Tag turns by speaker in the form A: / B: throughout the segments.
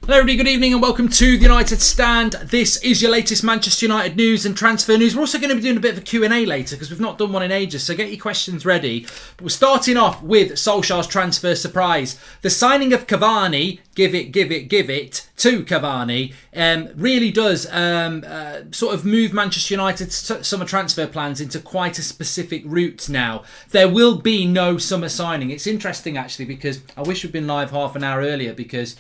A: Hello everybody, good evening and welcome to the United Stand. This is your latest Manchester United news and transfer news. We're also going to be doing a bit of a Q&A later because we've not done one in ages, so get your questions ready. But we're starting off with Solskjaer's transfer surprise. The signing of Cavani, give it to Cavani, really does sort of move Manchester United's summer transfer plans into quite a specific route now. There will be no summer signing. It's interesting actually because I wish we'd been live half an hour earlier because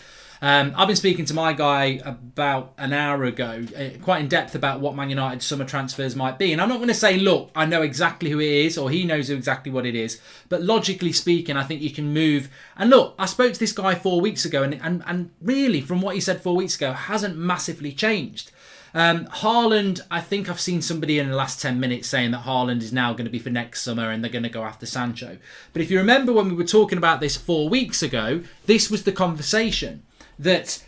A: I've been speaking to my guy about an hour ago, quite in depth about what Man United's summer transfers might be. And I'm not going to say, look, I know exactly who it is, or he knows exactly what it is. But logically speaking, I think you can move. And look, I spoke to this guy 4 weeks ago, and really, from what he said 4 weeks ago, hasn't massively changed. Haaland, I think I've seen somebody in the last 10 minutes saying that Haaland is now going to be for next summer and they're going to go after Sancho. But if you remember when we were talking about this 4 weeks ago, this was the conversation. That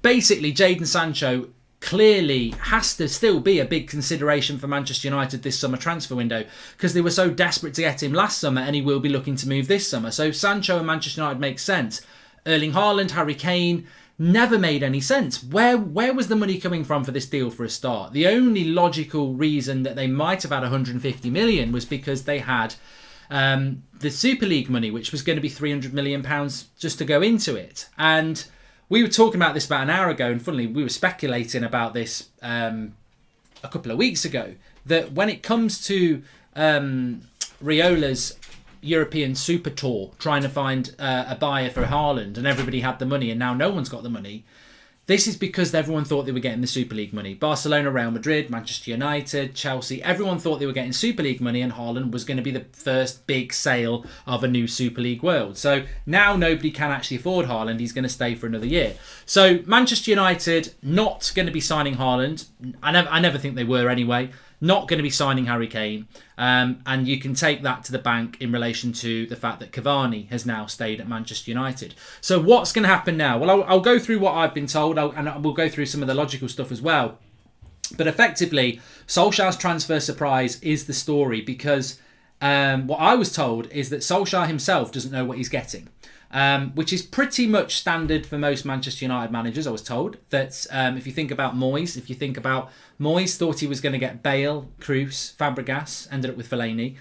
A: basically Jadon Sancho clearly has to still be a big consideration for Manchester United this summer transfer window because they were so desperate to get him last summer and he will be looking to move this summer. So Sancho and Manchester United makes sense. Erling Haaland, Harry Kane, never made any sense. Where was the money coming from for this deal for a start? The only logical reason that they might have had 150 million was because they had the Super League money, which was going to be £300 million just to go into it. And we were talking about this about an hour ago, and funnily, we were speculating about this a couple of weeks ago, that when it comes to Riola's European Super Tour, trying to find a buyer for Haaland, and everybody had the money, and now no one's got the money. This is because everyone thought they were getting the Super League money. Barcelona, Real Madrid, Manchester United, Chelsea, everyone thought they were getting Super League money and Haaland was going to be the first big sale of a new Super League world. So now nobody can actually afford Haaland. He's going to stay for another year. So Manchester United not going to be signing Haaland. I never think they were anyway. Not going to be signing Harry Kane. And you can take that to the bank in relation to the fact that Cavani has now stayed at Manchester United. So what's going to happen now? Well, I'll go through what I've been told, and we'll go through some of the logical stuff as well. But effectively, Solskjaer's transfer surprise is the story because what I was told is that Solskjaer himself doesn't know what he's getting. Which is pretty much standard for most Manchester United managers. I was told that if you think about Moyes, thought he was going to get Bale, Kroos, Fabregas, ended up with Fellaini.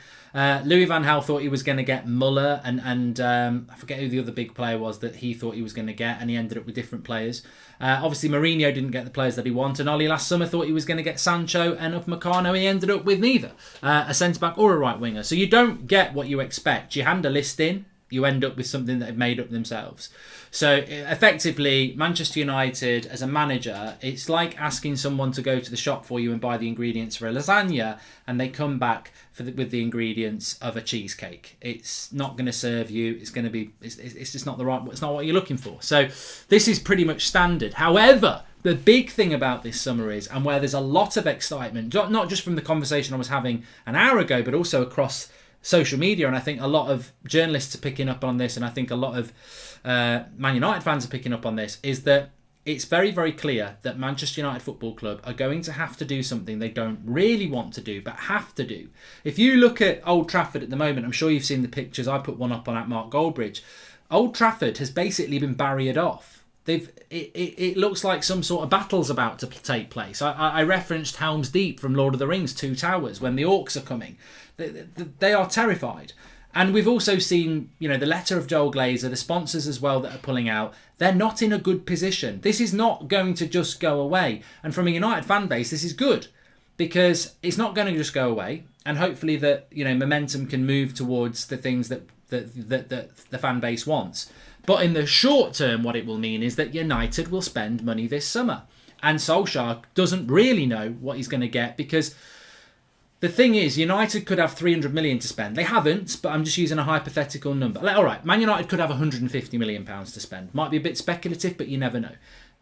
A: Louis van Gaal thought he was going to get Muller and I forget who the other big player was that he thought he was going to get, and he ended up with different players. Obviously Mourinho didn't get the players that he wanted, and Oli last summer thought he was going to get Sancho and Upamecano. He ended up with neither a centre-back or a right winger. So you don't get what you expect. You hand a list in, you end up with something that they've made up themselves. So effectively, Manchester United as a manager, it's like asking someone to go to the shop for you and buy the ingredients for a lasagna, and they come back with the ingredients of a cheesecake. It's not going to serve you. It's going to be. It's just not the right. It's not what you're looking for. So this is pretty much standard. However, the big thing about this summer is, and where there's a lot of excitement, not just from the conversation I was having an hour ago, but also across social media, and I think a lot of journalists are picking up on this, and I think a lot of Man United fans are picking up on this, is that it's very, very clear that Manchester United Football Club are going to have to do something they don't really want to do, but have to do. If you look at Old Trafford at the moment, I'm sure you've seen the pictures. I put one up on at Mark Goldbridge. Old Trafford has basically been barriered off. It looks like some sort of battle's about to take place. I referenced Helm's Deep from Lord of the Rings, Two Towers, when the orcs are coming. They are terrified. And we've also seen, the letter of Joel Glazer, the sponsors as well that are pulling out. They're not in a good position. This is not going to just go away. And from a United fan base, this is good because it's not going to just go away. And hopefully that, momentum can move towards the things that the fan base wants. But in the short term, what it will mean is that United will spend money this summer. And Solskjaer doesn't really know what he's going to get because the thing is, United could have 300 million to spend. They haven't, but I'm just using a hypothetical number. All right, Man United could have 150 million pounds to spend. Might be a bit speculative, but you never know.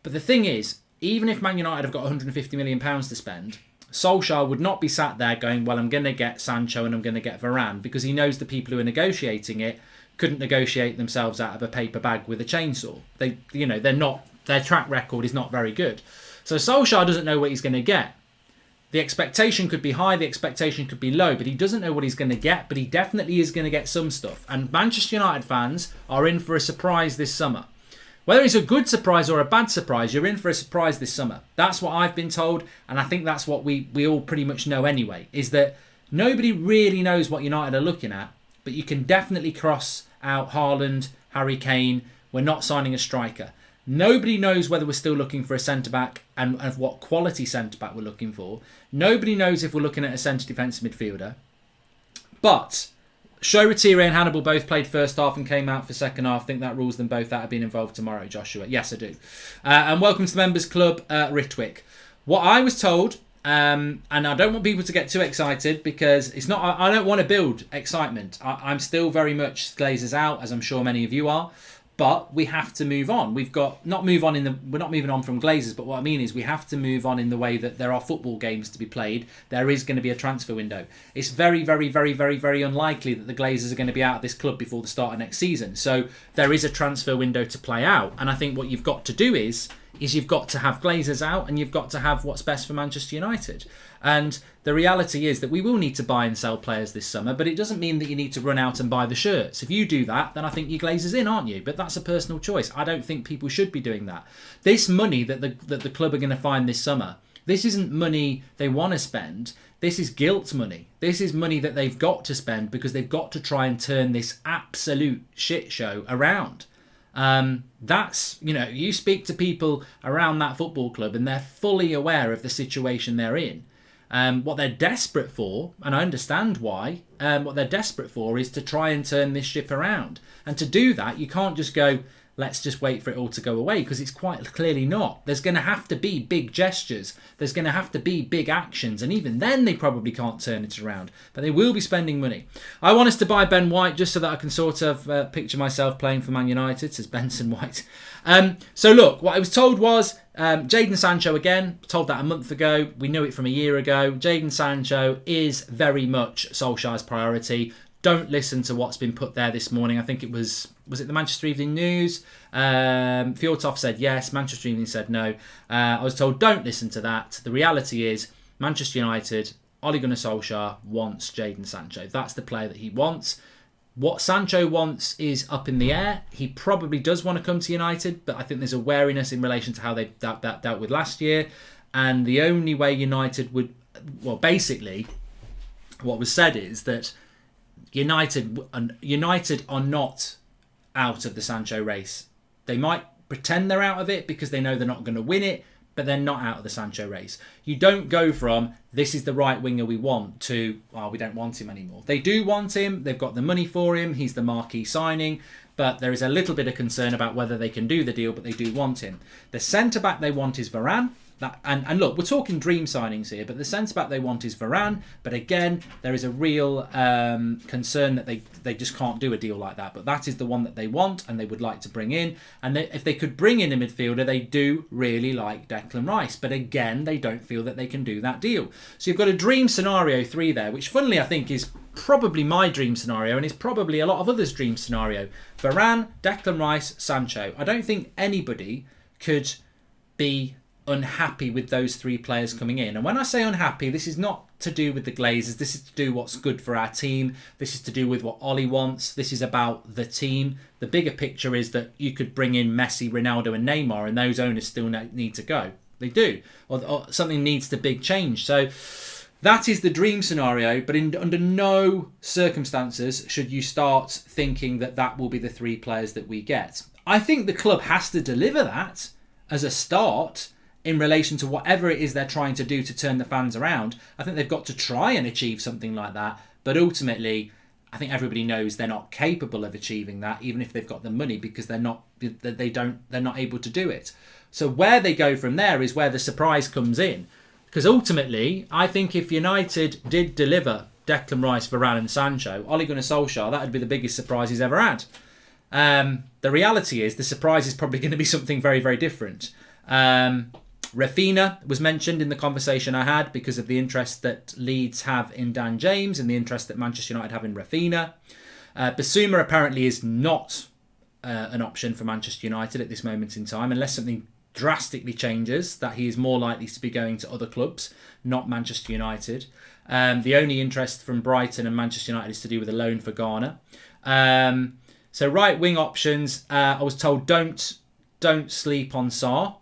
A: But the thing is, even if Man United have got 150 million pounds to spend, Solskjaer would not be sat there going, well, I'm going to get Sancho and I'm going to get Varane, because he knows the people who are negotiating it couldn't negotiate themselves out of a paper bag with a chainsaw. They're not. Their track record is not very good. So Solskjaer doesn't know what he's going to get. The expectation could be high, the expectation could be low, but he doesn't know what he's going to get, but he definitely is going to get some stuff. And Manchester United fans are in for a surprise this summer. Whether it's a good surprise or a bad surprise, you're in for a surprise this summer. That's what I've been told, and I think that's what we all pretty much know anyway, is that nobody really knows what United are looking at, but you can definitely cross out Haaland, Harry Kane. We're not signing a striker. Nobody knows whether we're still looking for a centre-back and of what quality centre-back we're looking for. Nobody knows if we're looking at a centre defensive midfielder. But Shoretire and Hannibal both played first half and came out for second half. I think that rules them both out of being involved tomorrow, Joshua. Yes, I do. And welcome to the Members Club, Ritwick. What I was told, and I don't want people to get too excited because it's not. I don't want to build excitement. I'm still very much Glazers out, as I'm sure many of you are. But we have to move on. We're not moving on from Glazers, but what I mean is we have to move on in the way that there are football games to be played. There is going to be a transfer window. It's very, very, very, very, very unlikely that the Glazers are going to be out of this club before the start of next season. So there is a transfer window to play out. And I think what you've got to do is you've got to have Glazers out and you've got to have what's best for Manchester United. And the reality is that we will need to buy and sell players this summer, but it doesn't mean that you need to run out and buy the shirts. If you do that, then I think you're Glazers in, aren't you? But that's a personal choice. I don't think people should be doing that. This money that the club are going to find this summer, this isn't money they want to spend. This is guilt money. This is money that they've got to spend because they've got to try and turn this absolute shit show around. You speak to people around that football club and they're fully aware of the situation they're in. What they're desperate for, and I understand why, what they're desperate for is to try and turn this ship around. And to do that, you can't just go, let's just wait for it all to go away, because it's quite clearly not. There's going to have to be big gestures. There's going to have to be big actions. And even then, they probably can't turn it around. But they will be spending money. I want us to buy Ben White just so that I can sort of picture myself playing for Man United, says Benson White. So look, what I was told was Jadon Sancho again, told that a month ago. We knew it from a year ago. Jadon Sancho is very much Solskjaer's priority. Don't listen to what's been put there this morning. I think it was it the Manchester Evening News? Fjortoft said yes. Manchester Evening said no. I was told don't listen to that. The reality is Manchester United, Ole Gunnar Solskjaer wants Jadon Sancho. That's the player that he wants. What Sancho wants is up in the air. He probably does want to come to United, but I think there's a wariness in relation to how they that dealt with last year. And the only way United would, well, basically, what was said is that United are not out of the Sancho race. They might pretend they're out of it because they know they're not going to win it, but they're not out of the Sancho race. You don't go from, this is the right winger we want, to, oh, we don't want him anymore. They do want him. They've got the money for him. He's the marquee signing. But there is a little bit of concern about whether they can do the deal, but they do want him. The centre-back they want is Varane. And look, we're talking dream signings here, but the centre-back they want is Varane. But again, there is a real concern that they just can't do a deal like that. But that is the one that they want and they would like to bring in. And if they could bring in a midfielder, they do really like Declan Rice. But again, they don't feel that they can do that deal. So you've got a dream scenario 3 there, which funnily I think is probably my dream scenario and is probably a lot of others' dream scenario. Varane, Declan Rice, Sancho. I don't think anybody could be unhappy with those 3 players coming in. And when I say unhappy, this is not to do with the Glazers. This is to do what's good for our team. This is to do with what Ollie wants. This is about the team. The bigger picture is that you could bring in Messi, Ronaldo and Neymar and those owners still need to go. They do. Or something needs to big change. So that is the dream scenario, but under no circumstances should you start thinking that that will be the 3 players that we get. I think the club has to deliver that as a start in relation to whatever it is they're trying to do to turn the fans around. I think they've got to try and achieve something like that. But ultimately, I think everybody knows they're not capable of achieving that, even if they've got the money, because they're not able to do it. So where they go from there is where the surprise comes in. Because ultimately, I think if United did deliver Declan Rice, Varane and Sancho, Ole Gunnar Solskjaer, that would be the biggest surprise he's ever had. The reality is the surprise is probably going to be something very, very different. Rafinha was mentioned in the conversation I had because of the interest that Leeds have in Dan James and the interest that Manchester United have in Rafinha. Basuma apparently is not an option for Manchester United at this moment in time, unless something drastically changes, that he is more likely to be going to other clubs, not Manchester United. The only interest from Brighton and Manchester United is to do with a loan for Ghana. So right wing options, I was told don't don't sleep on Sarr.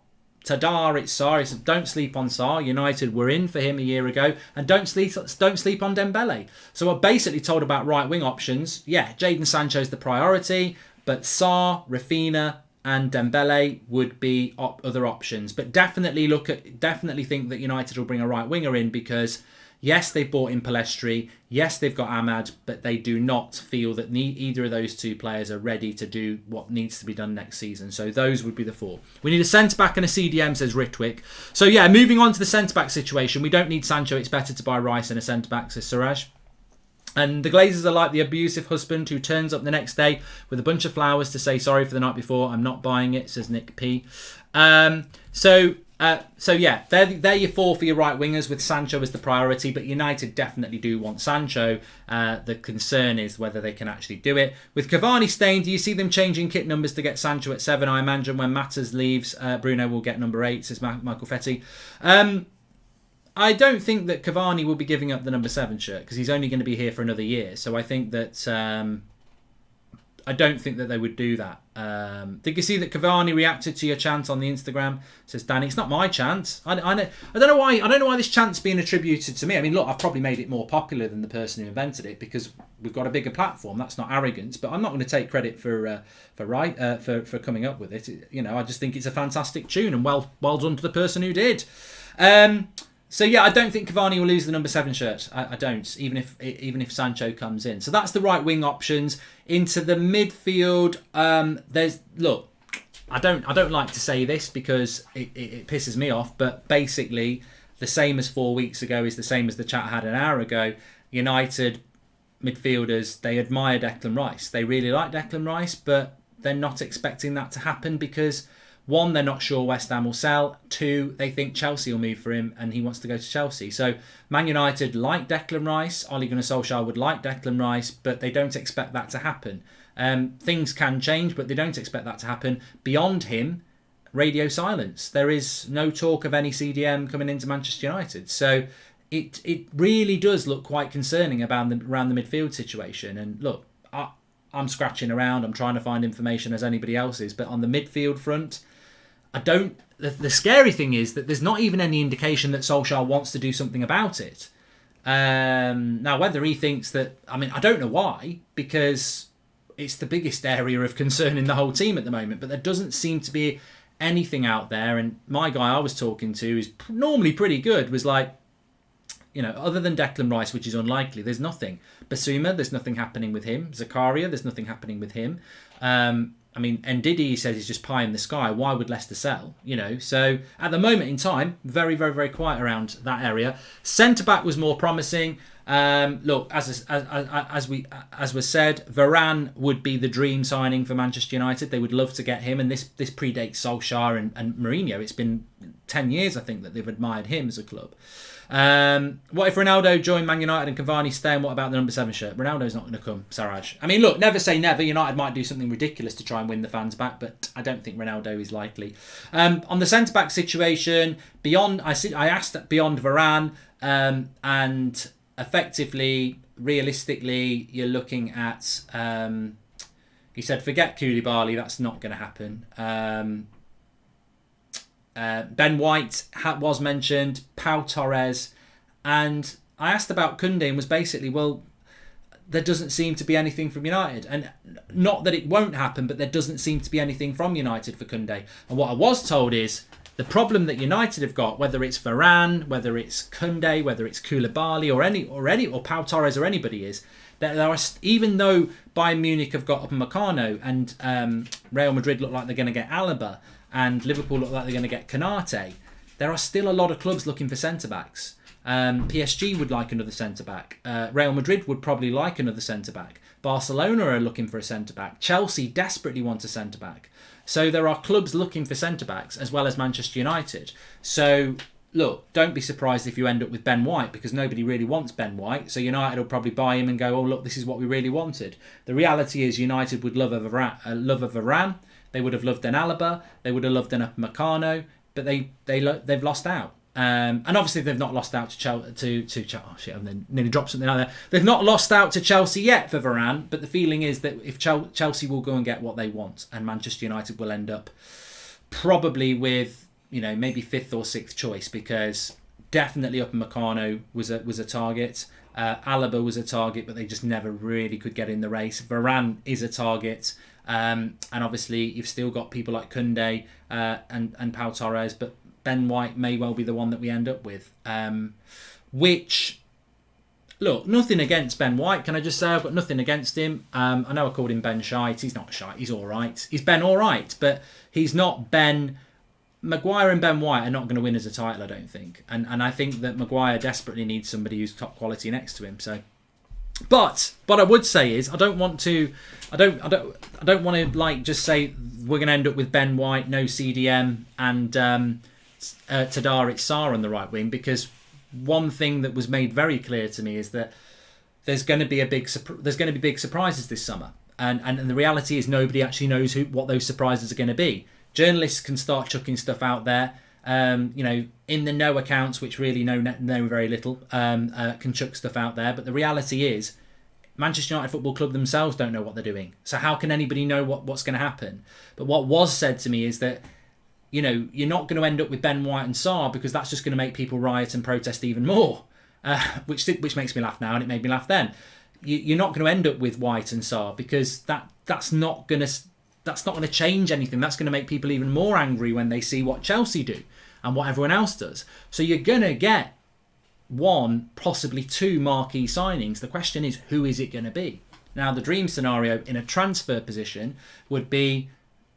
A: Tada, it's Sarr. It's don't sleep on Sarr. United were in for him a year ago, and don't sleep on Dembele. So we're basically told about right wing options. Yeah, Jadon Sancho's the priority, but Sarr, Rafinha, and Dembele would be other options. But definitely think that United will bring a right winger in, because yes, they've bought in Pellistri. Yes, they've got Ahmad, but they do not feel that either of those two players are ready to do what needs to be done next season. So those would be the four. We need a centre-back and a CDM, says Ritwick. So yeah, moving on to the centre-back situation. We don't need Sancho. It's better to buy Rice and a centre-back, says Suraj. And the Glazers are like the abusive husband who turns up the next day with a bunch of flowers to say sorry for the night before. I'm not buying it, says Nick P. So yeah, they're your four for your right wingers, with Sancho as the priority. But United definitely do want Sancho. The concern is whether they can actually do it. With Cavani staying, do you see them changing kit numbers to get Sancho at 7? I imagine when Matters leaves, Bruno will get number 8, says Michael Fetty. I don't think that Cavani will be giving up the number 7 shirt, because he's only going to be here for another year. So I think that I don't think that they would do that. Did you see that Cavani reacted to your chant on the Instagram? Says Danny, it's not my chant. I don't know why. I don't know why this chant's being attributed to me. I mean, look, I've probably made it more popular than the person who invented it, because we've got a bigger platform. That's not arrogance, but I'm not going to take credit for coming up with it. You know, I just think it's a fantastic tune, and well done to the person who did. So yeah, I don't think Cavani will lose the number 7 shirt. I don't, even if Sancho comes in. So that's the right wing options. Into the midfield, look, I don't like to say this because it pisses me off, but basically the same as 4 weeks ago is the same as the chat I had an hour ago. United midfielders, they admire Declan Rice. They really like Declan Rice, but they're not expecting that to happen because, 1, they're not sure West Ham will sell. 2, they think Chelsea will move for him and he wants to go to Chelsea. So Man United like Declan Rice. Ole Gunnar Solskjaer would like Declan Rice, but they don't expect that to happen. Things can change, but they don't expect that to happen. Beyond him, radio silence. There is no talk of any CDM coming into Manchester United. So it really does look quite concerning around the midfield situation. And look, I'm scratching around. I'm trying to find information as anybody else is. But on the midfield front, the scary thing is that there's not even any indication that Solskjaer wants to do something about it. Now, whether he thinks that, I mean, I don't know why, because it's the biggest area of concern in the whole team at the moment, but there doesn't seem to be anything out there. And my guy I was talking to, is normally pretty good, was like, you know, other than Declan Rice, which is unlikely, there's nothing. Basuma, there's nothing happening with him. Zakaria, there's nothing happening with him. I mean, Ndidi says he's just pie in the sky. Why would Leicester sell? You know, so at the moment in time, very, very, very quiet around that area. Centre-back was more promising. Look, as was said, Varane would be the dream signing for Manchester United. They would love to get him, and this predates Solskjaer and Mourinho. It's been 10 years, I think, that they've admired him as a club. What if Ronaldo joined Man United and Cavani stay, and what about the number 7 shirt? Ronaldo's not going to come, Saraj. I mean, look, never say never. United might do something ridiculous to try and win the fans back, but I don't think Ronaldo is likely. On the centre-back situation, I asked beyond Varane, and effectively, realistically, you're looking at, he said, forget Koulibaly, that's not going to happen. Ben White was mentioned, Pau Torres, and I asked about Koundé and was basically, well, there doesn't seem to be anything from United, and not that it won't happen, but there doesn't seem to be anything from United for Koundé. And what I was told is the problem that United have got, whether it's Varane, whether it's Koundé, whether it's Koulibaly or Pau Torres or anybody, is that there are, even though Bayern Munich have got Upamecano and Real Madrid look like they're going to get Alaba, and Liverpool look like they're going to get Konate, there are still a lot of clubs looking for centre-backs. PSG would like another centre-back. Real Madrid would probably like another centre-back. Barcelona are looking for a centre-back. Chelsea desperately want a centre-back. So there are clubs looking for centre-backs as well as Manchester United. So, look, don't be surprised if you end up with Ben White, because nobody really wants Ben White. So United will probably buy him and go, oh, look, this is what we really wanted. The reality is United would love a Varane. They would have loved an Alaba. They would have loved an Upamecano, but they've lost out. And obviously they've not lost out to Chelsea. Oh shit! I've nearly dropped something out there. They've not lost out to Chelsea yet for Varane, but the feeling is that if Chelsea will go and get what they want, and Manchester United will end up probably with, maybe 5th or 6th choice, because definitely Upamecano was a target. Alaba was a target, but they just never really could get in the race. Varane is a target. And obviously you've still got people like Koundé and Pau Torres, but Ben White may well be the one that we end up with. Which, look, nothing against Ben White. Can I just say I've got nothing against him? I know I called him Ben Shite. He's not shite. He's all right. He's Ben all right, but he's not Ben. Maguire and Ben White are not going to win as a title, I don't think. And I think that Maguire desperately needs somebody who's top quality next to him. So, but what I would say is I don't want to like just say we're going to end up with Ben White, no CDM, and Tadaric Sarr on the right wing, because one thing that was made very clear to me is that there's going to be big surprises this summer, and the reality is nobody actually knows what those surprises are going to be. Journalists can start chucking stuff out there, in the know accounts, which really know very little, can chuck stuff out there. But the reality is, Manchester United Football Club themselves don't know what they're doing. So how can anybody know what's going to happen? But what was said to me is that, you're not going to end up with Ben White and Sarr, because that's just going to make people riot and protest even more, which makes me laugh now, and it made me laugh then. You're not going to end up with White and Sarr, because that's not going to change anything. That's going to make people even more angry when they see what Chelsea do and what everyone else does. So you're going to get 1, possibly 2 marquee signings. The question is, who is it going to be? Now, the dream scenario in a transfer position would be,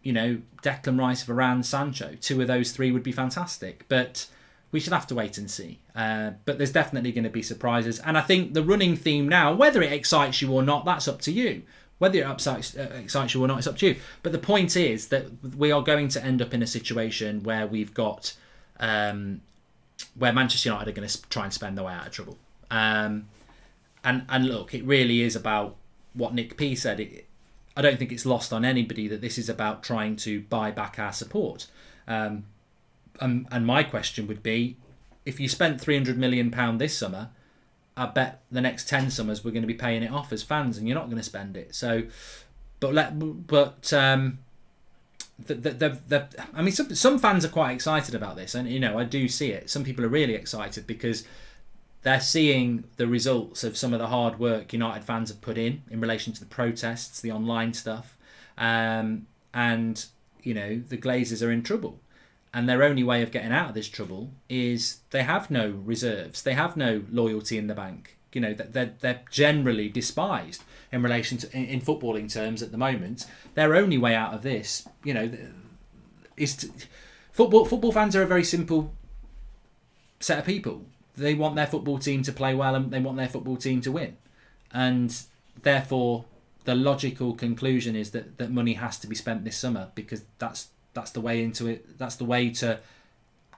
A: Declan Rice, Varane, Sancho. 2 of those 3 would be fantastic. But we should have to wait and see. But there's definitely going to be surprises. And I think the running theme now, whether it excites you or not, that's up to you. Whether it excites you or not, it's up to you. But the point is that we are going to end up in a situation where we've got, where Manchester United are going to try and spend their way out of trouble. And look, it really is about what Nick P said. I don't think it's lost on anybody that this is about trying to buy back our support. And my question would be, if you spent £300 million this summer, I bet the next 10 summers we're going to be paying it off as fans, and you're not going to spend it. So, I mean, some fans are quite excited about this, and I do see it. Some people are really excited because they're seeing the results of some of the hard work United fans have put in relation to the protests, the online stuff, and the Glazers are in trouble. And their only way of getting out of this trouble is they have no reserves. They have no loyalty in the bank. They're generally despised in relation to, in footballing terms at the moment. Their only way out of this, is to, football fans are a very simple set of people. They want their football team to play well, and they want their football team to win. And therefore, the logical conclusion is that money has to be spent this summer, because that's the way into it. That's the way to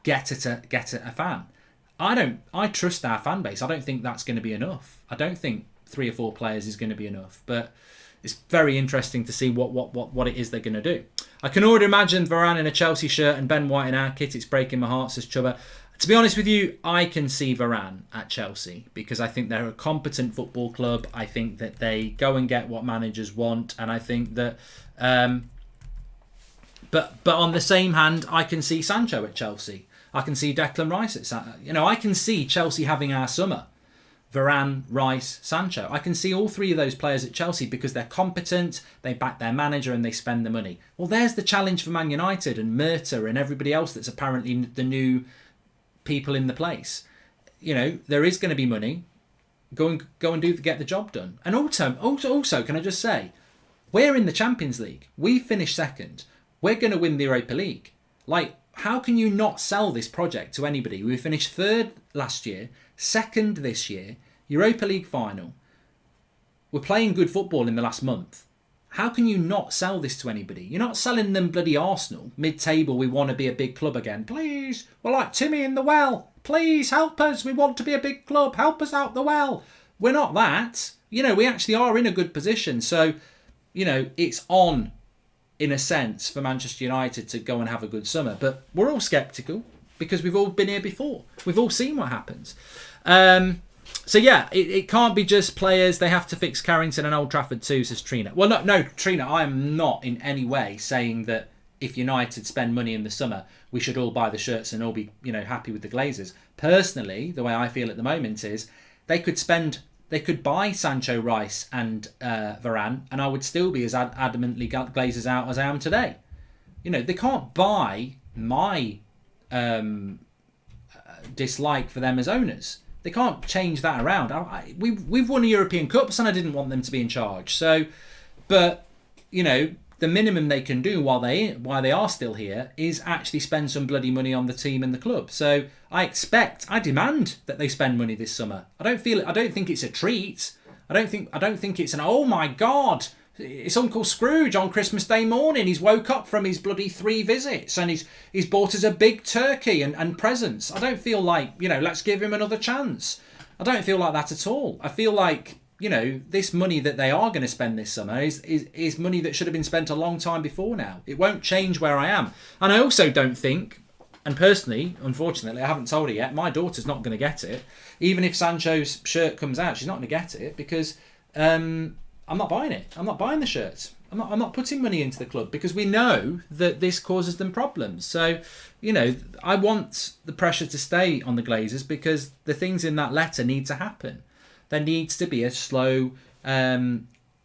A: get at a fan. I trust our fan base. I don't think that's going to be enough. I don't think 3 or 4 players is going to be enough. But it's very interesting to see what it is they're going to do. I can already imagine Varane in a Chelsea shirt and Ben White in our kit. It's breaking my heart, says Chubba. To be honest with you, I can see Varane at Chelsea, because I think they're a competent football club. I think that they go and get what managers want, and I think that. But on the same hand, I can see Sancho at Chelsea. I can see Declan Rice at I can see Chelsea having our summer. Varane, Rice, Sancho. I can see all 3 of those players at Chelsea because they're competent, they back their manager, and they spend the money. Well, there's the challenge for Man United and Murta and everybody else that's apparently the new people in the place. There is going to be money. Go and get the job done. And also, can I just say, we're in the Champions League. We finished 2nd. We're going to win the Europa League. How can you not sell this project to anybody? We finished 3rd last year, 2nd this year, Europa League final. We're playing good football in the last month. How can you not sell this to anybody? You're not selling them bloody Arsenal. Mid-table, we want to be a big club again. Please, we're like Timmy in the well. Please help us. We want to be a big club. Help us out the well. We're not that. We actually are in a good position. So, it's on, in a sense, for Manchester United to go and have a good summer. But we're all sceptical because we've all been here before. We've all seen what happens. So yeah, it can't be just players. They have to fix Carrington and Old Trafford too, says Trina. Well, no, Trina, I am not in any way saying that if United spend money in the summer, we should all buy the shirts and all be, happy with the Glazers. Personally, the way I feel at the moment is they could buy Sancho, Rice and Varane, and I would still be as adamantly Glazers out as I am today. They can't buy my dislike for them as owners. They can't change that around. We've won a European Cups and I didn't want them to be in charge. So, but, the minimum they can do while they are still here is actually spend some bloody money on the team and the club. So I demand that they spend money this summer. I don't think it's a treat. I don't think it's an, oh my God, it's Uncle Scrooge on Christmas Day morning. He's woke up from his bloody 3 visits and he's bought us a big turkey and presents. I don't feel like, let's give him another chance. I don't feel like that at all. I feel like, this money that they are going to spend this summer is money that should have been spent a long time before now. It won't change where I am. And I also don't think, and personally, unfortunately, I haven't told her yet, my daughter's not going to get it. Even if Sancho's shirt comes out, she's not going to get it because I'm not buying it. I'm not buying the shirts. I'm not putting money into the club because we know that this causes them problems. So, I want the pressure to stay on the Glazers because the things in that letter need to happen. There needs to be a slow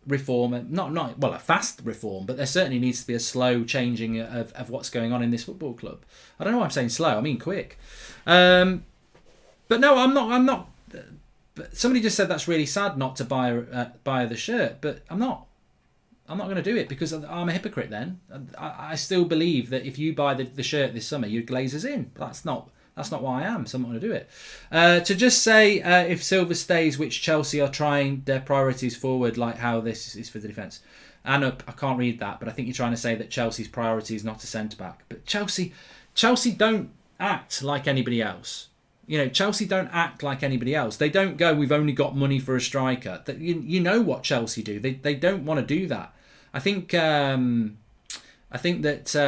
A: reform, not a fast reform, but there certainly needs to be a slow changing of what's going on in this football club. I don't know why I'm saying slow. I mean quick. But no, I'm not. But somebody just said that's really sad not to buy the shirt, but I'm not going to do it because I'm a hypocrite. Then I still believe that if you buy the shirt this summer, you're Glazers in. That's not why I am, so I'm not going to do it. To just say, if Silva stays, which Chelsea are trying their priorities forward, like how this is for the defence. Anna, I can't read that, but I think you're trying to say that Chelsea's priority is not a centre-back. But Chelsea don't act like anybody else. Chelsea don't act like anybody else. They don't go, we've only got money for a striker. You know what Chelsea do. They don't want to do that. I think that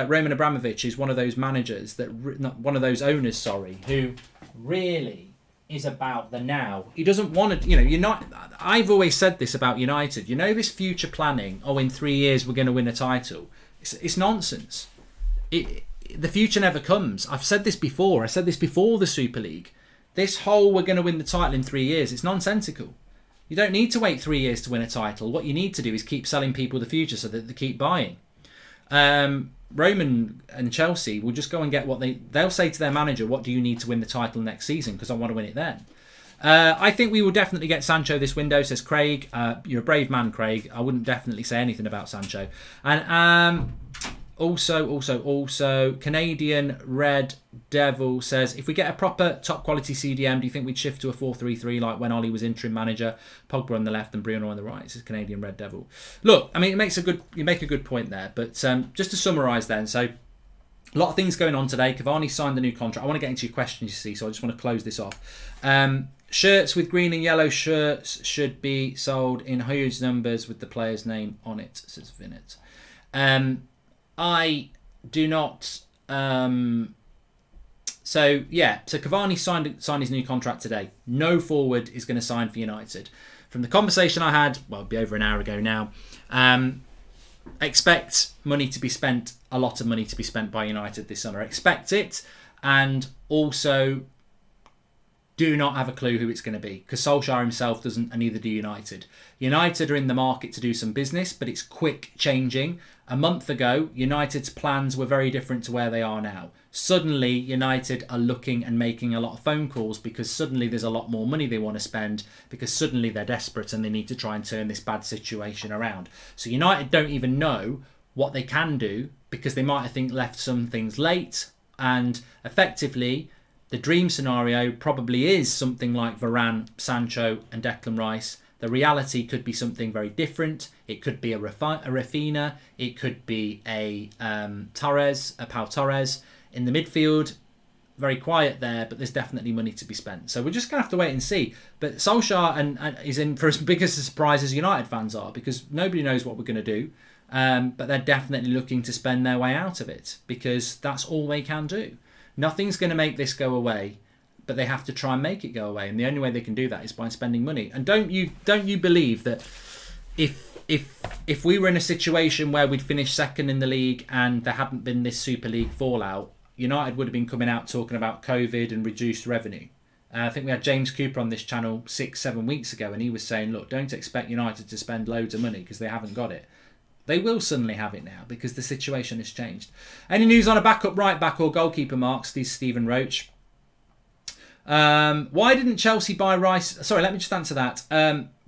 A: Roman Abramovich is one of those managers one of those owners, who really is about the now. He doesn't want to, I've always said this about United. This future planning, in 3 years we're going to win a title. It's nonsense. The future never comes. I've said this before. I said this before the Super League. This whole we're going to win the title in 3 years, it's nonsensical. You don't need to wait 3 years to win a title. What you need to do is keep selling people the future so that they keep buying. Roman and Chelsea will just go and get what they'll say to their manager, what do you need to win the title next season? Because I want to win it then. I think we will definitely get Sancho this window, says Craig. You're a brave man, Craig. I wouldn't definitely say anything about Sancho. And also, Canadian Red Devil says, if we get a proper top quality CDM, do you think we'd shift to a 4-3-3 like when Ollie was interim manager, Pogba on the left and Bruno on the right? Says Canadian Red Devil. Look, I mean, you make a good point there, but just to summarise then, so a lot of things going on today. Cavani signed the new contract. I want to get into your questions, you see, so I just want to close this off. Shirts with green and yellow shirts should be sold in huge numbers with the player's name on it, says Vinnet. I do not. So Cavani signed his new contract today. No forward is going to sign for United. From the conversation I had, it'll be over an hour ago now. Expect money to be spent, a lot of money to be spent by United this summer. Expect it, and also do not have a clue who it's going to be, because Solskjaer himself doesn't, and neither do United. United are in the market to do some business, but it's quick changing. A month ago, United's plans were very different to where they are now. Suddenly, United are looking and making a lot of phone calls because suddenly there's a lot more money they want to spend, because suddenly they're desperate and they need to try and turn this bad situation around. So United don't even know what they can do because they might have left some things late, and effectively the dream scenario probably is something like Varane, Sancho and Declan Rice. The reality could be something very different. It could be a Rafinha. It could be a Pau Torres. In the midfield, very quiet there, but there's definitely money to be spent. So we're just going to have to wait and see. But Solskjaer is in for as big a surprise as United fans are, because nobody knows what we're going to do. But they're definitely looking to spend their way out of it, because that's all they can do. Nothing's going to make this go away, but they have to try and make it go away. And the only way they can do that is by spending money. And don't you believe that if if we were in a situation where we'd finished second in the league and there hadn't been this Super League fallout, United would have been coming out talking about COVID and reduced revenue. I think we had James Cooper on this channel 6-7 weeks ago, and he was saying, look, don't expect United to spend loads of money because they haven't got it. They will suddenly have it now because the situation has changed. Any news on a backup right back or goalkeeper, Mark? Stephen Roach. Why didn't Chelsea buy Rice? Sorry, let me just answer that.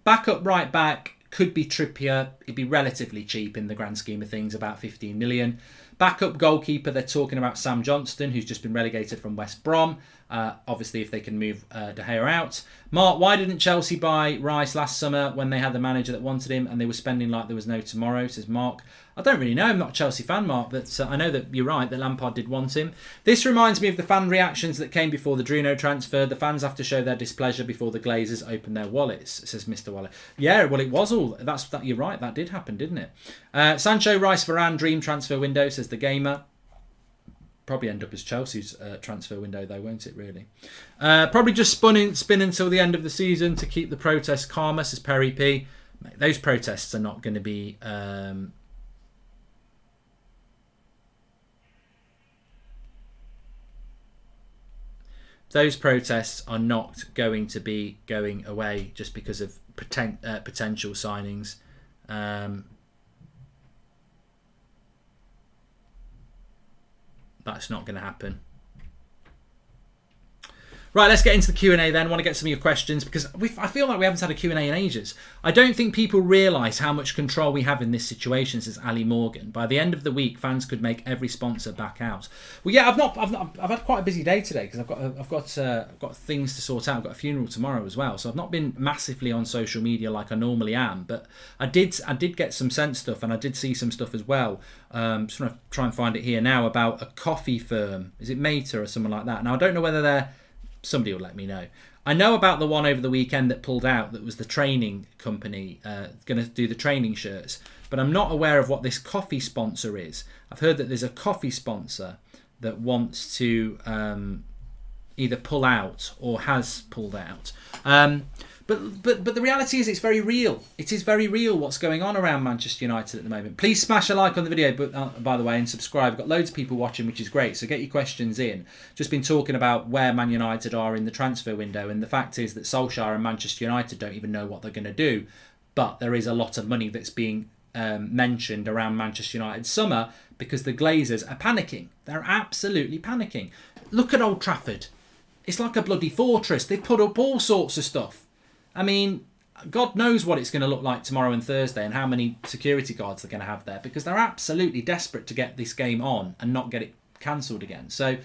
A: Backup right back could be Trippier. It'd be relatively cheap in the grand scheme of things, about 15 million. Backup goalkeeper, they're talking about Sam Johnston, who's just been relegated from West Brom. Obviously, if they can move De Gea out. Mark, why didn't Chelsea buy Rice last summer when they had the manager that wanted him and they were spending like there was no tomorrow, says Mark. I don't really know. I'm not a Chelsea fan, Mark, but I know that you're right, that Lampard did want him. This reminds me of the fan reactions that came before the Druno transfer. The fans have to show their displeasure before the Glazers open their wallets, says Mr. Waller. Yeah, well, it was all. That you're right. That did happen, didn't it? Sancho, Rice, Varane, dream transfer window, says the Gamer. Probably end up as Chelsea's transfer window, though, won't it, really? Probably just spin until the end of the season to keep the protests calmer, says Perry P. Mate, those protests are not going to be... Those protests are not going to be going away just because of potential signings. That's not going to happen. Right, let's get into the Q&A then. I want to get some of your questions because I feel like we haven't had a Q&A in ages. I don't think people realise how much control we have in this situation, says Ali Morgan. By the end of the week, fans could make every sponsor back out. Well, yeah, I've had quite a busy day today because I've got things to sort out. I've got a funeral tomorrow as well, so I've not been massively on social media like I normally am. But I did get some sense stuff, and I did see some stuff as well. Just want to try and find it here now about a coffee firm. Is it Meta or someone like that? Now I don't know whether they're... Somebody will let me know. I know about the one over the weekend that pulled out, that was the training company going to do the training shirts, but I'm not aware of what this coffee sponsor is. I've heard that there's a coffee sponsor that wants to either pull out or has pulled out. But the reality is it's very real. It is very real what's going on around Manchester United at the moment. Please smash a like on the video, by the way, and subscribe. I've got loads of people watching, which is great. So get your questions in. Just been talking about where Man United are in the transfer window. And the fact is that Solskjaer and Manchester United don't even know what they're going to do. But there is a lot of money that's being mentioned around Manchester United's summer because the Glazers are panicking. They're absolutely panicking. Look at Old Trafford. It's like a bloody fortress. They've put up all sorts of stuff. I mean, God knows what it's going to look like tomorrow and Thursday and how many security guards they're going to have there because they're absolutely desperate to get this game on and not get it cancelled again. So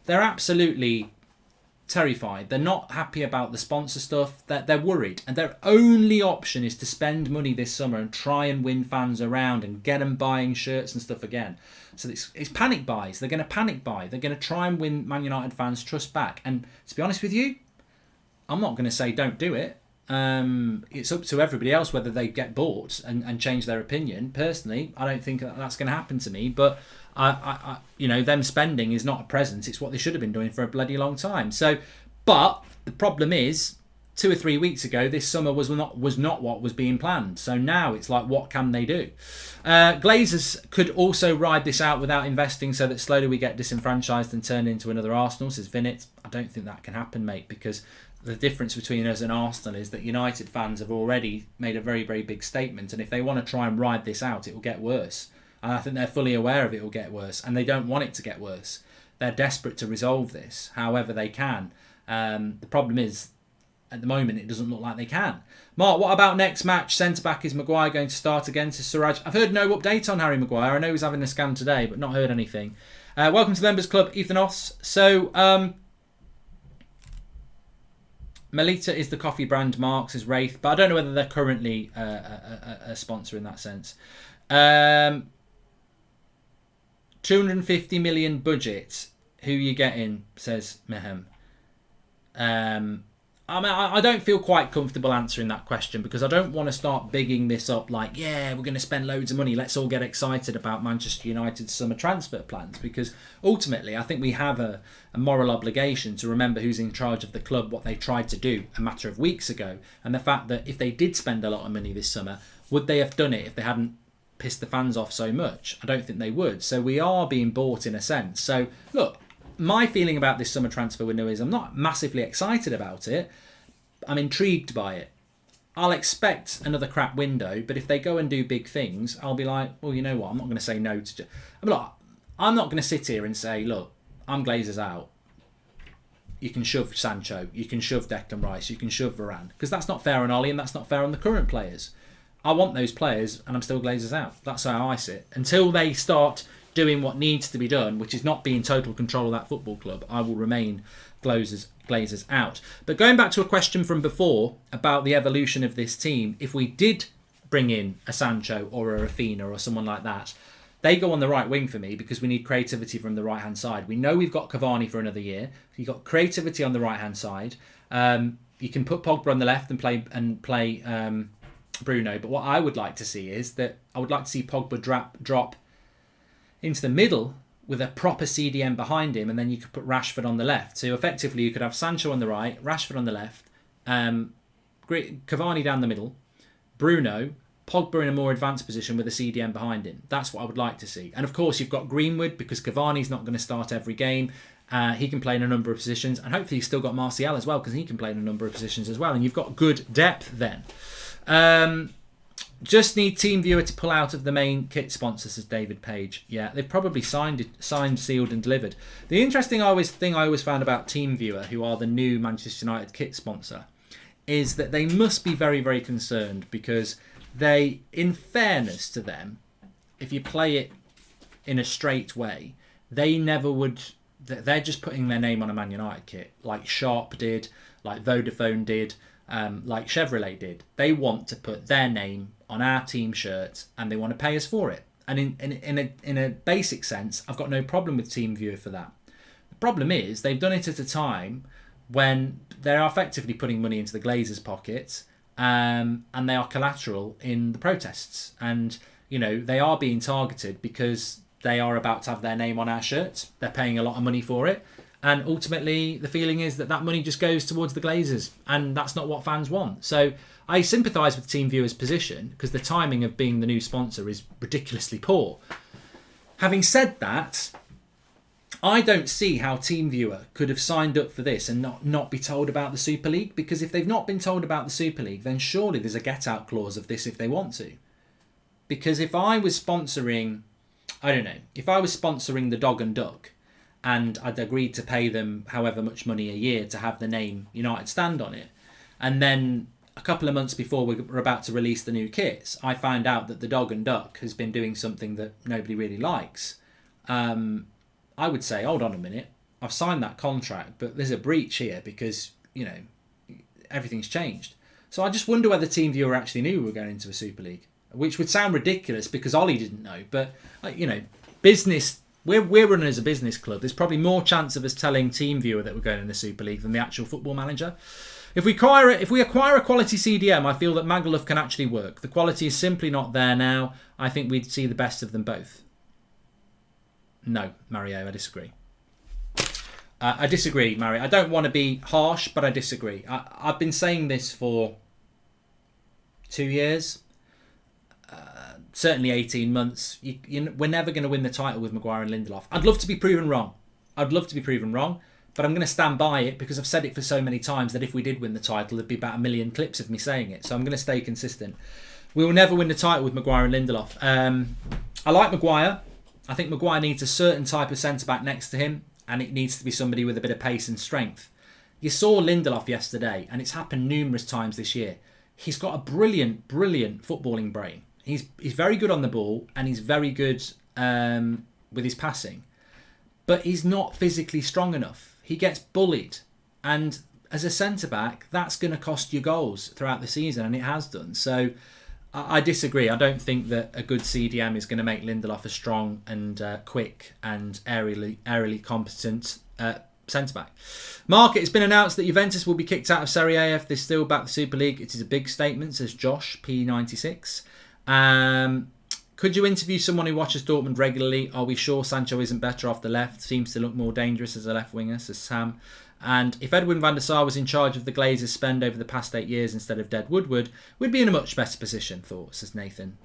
A: they're absolutely terrified. They're not happy about the sponsor stuff. They're worried. And their only option is to spend money this summer and try and win fans around and get them buying shirts and stuff again. So it's panic buys. They're going to panic buy. They're going to try and win Man United fans' trust back. And to be honest with you, I'm not going to say don't do it. It's up to everybody else whether they get bought and change their opinion. Personally, I don't think that's going to happen to me. But I them spending is not a present. It's what they should have been doing for a bloody long time. So, but the problem is, 2 or 3 weeks ago, this summer was not what was being planned. So now it's like, what can they do? Glazers could also ride this out without investing, so that slowly we get disenfranchised and turned into another Arsenal, says Vinit. I don't think that can happen, mate, because the difference between us and Arsenal is that United fans have already made a very, very big statement, and if they want to try and ride this out, it will get worse. And I think they're fully aware of it will get worse, and they don't want it to get worse. They're desperate to resolve this however they can. The problem is, at the moment, it doesn't look like they can. Mark, what about next match? Centre-back, is Maguire going to start again to Suraj? I've heard no update on Harry Maguire. I know he's having a scan today, but not heard anything. Welcome to the Members Club, Ethan Oss. So, Melita is the coffee brand, Mark, says Wraith, but I don't know whether they're currently a sponsor in that sense. 250 million budget. Who you getting, says Mehem. I don't feel quite comfortable answering that question because I don't want to start bigging this up like, yeah, we're going to spend loads of money. Let's all get excited about Manchester United's summer transfer plans, because ultimately I think we have a moral obligation to remember who's in charge of the club, what they tried to do a matter of weeks ago, and the fact that if they did spend a lot of money this summer, Would they have done it if they hadn't pissed the fans off so much? I don't think they would. So we are being bought in a sense. So look, my feeling about this summer transfer window is I'm not massively excited about it. I'm intrigued by it. I'll expect another crap window, but if they go and do big things, I'll be like, well, you know what? I'm not going to say no to... I'm not going to sit here and say, look, I'm Glazers out. You can shove Sancho, you can shove Declan Rice, you can shove Varane. Because that's not fair on Ollie and that's not fair on the current players. I want those players and I'm still Glazers out. That's how I sit. Until they start doing what needs to be done, which is not be in total control of that football club, I will remain Glazers out. But going back to a question from before about the evolution of this team, if we did bring in a Sancho or a Rafinha or someone like that, they go on the right wing for me because we need creativity from the right-hand side. We know we've got Cavani for another year. You've got creativity on the right-hand side. You can put Pogba on the left and play Bruno. But what I would like to see is that I would like to see Pogba drop into the middle with a proper CDM behind him, and then you could put Rashford on the left. So effectively you could have Sancho on the right, Rashford on the left, Cavani down the middle, Bruno, Pogba in a more advanced position with a CDM behind him. That's what I would like to see. And of course you've got Greenwood because Cavani's not going to start every game. He can play in a number of positions, and hopefully you've still got Martial as well because he can play in a number of positions as well, and you've got good depth then. Just need TeamViewer to pull out of the main kit sponsor, says David Page. Yeah, they've probably signed, sealed and delivered. The interesting thing I always found about TeamViewer, who are the new Manchester United kit sponsor, is that they must be very, very concerned because they, in fairness to them, if you play it in a straight way, they never would... They're just putting their name on a Man United kit, like Sharp did, like Vodafone did, like Chevrolet did. They want to put their name on our team shirts and they want to pay us for it. And in a basic sense, I've got no problem with TeamViewer for that. The problem is they've done it at a time when they're effectively putting money into the Glazers' pockets, and they are collateral in the protests. And, you know, they are being targeted because they are about to have their name on our shirts. They're paying a lot of money for it. And ultimately, the feeling is that that money just goes towards the Glazers. And that's not what fans want. So I sympathise with TeamViewer's position because the timing of being the new sponsor is ridiculously poor. Having said that, I don't see how TeamViewer could have signed up for this and not be told about the Super League. Because if they've not been told about the Super League, then surely there's a get-out clause of this if they want to. Because if I was sponsoring... I don't know, if I was sponsoring the Dog and Duck and I'd agreed to pay them however much money a year to have the name United stand on it, and then a couple of months before we're about to release the new kits, I find out that the Dog and Duck has been doing something that nobody really likes, I would say, hold on a minute, I've signed that contract, but there's a breach here because, you know, everything's changed. So I just wonder whether TeamViewer actually knew we were going into a Super League. Which would sound ridiculous because Ollie didn't know. But, you know, business, we're running as a business club. There's probably more chance of us telling TeamViewer that we're going in the Super League than the actual Football Manager. If we acquire a quality CDM, I feel that Magaluf can actually work. The quality is simply not there now. I think we'd see the best of them both. No, Mario, I disagree. I disagree, Mario. I don't want to be harsh, but I disagree. I've been saying this for 2 years. Certainly 18 months. We're never going to win the title with Maguire and Lindelof. I'd love to be proven wrong. But I'm going to stand by it because I've said it for so many times that if we did win the title, there'd be about 1 million clips of me saying it. So I'm going to stay consistent. We will never win the title with Maguire and Lindelof. I like Maguire. I think Maguire needs a certain type of centre-back next to him, and it needs to be somebody with a bit of pace and strength. You saw Lindelof yesterday, and it's happened numerous times this year. He's got a brilliant, brilliant footballing brain. He's very good on the ball and he's very good with his passing. But he's not physically strong enough. He gets bullied. And as a centre-back, that's going to cost you goals throughout the season, and it has done. So I disagree. I don't think that a good CDM is going to make Lindelof a strong and quick and aerially competent centre-back. Mark, it's been announced that Juventus will be kicked out of Serie A if they still back the Super League. It is a big statement, says Josh, P96. Could you interview someone who watches Dortmund regularly? Are we sure Sancho isn't better off the left? Seems to look more dangerous as a left winger, says Sam. And if Edwin van der Sar was in charge of the Glazers' spend over the past 8 years instead of Dead Woodward, we'd be in a much better position, thought, says Nathan.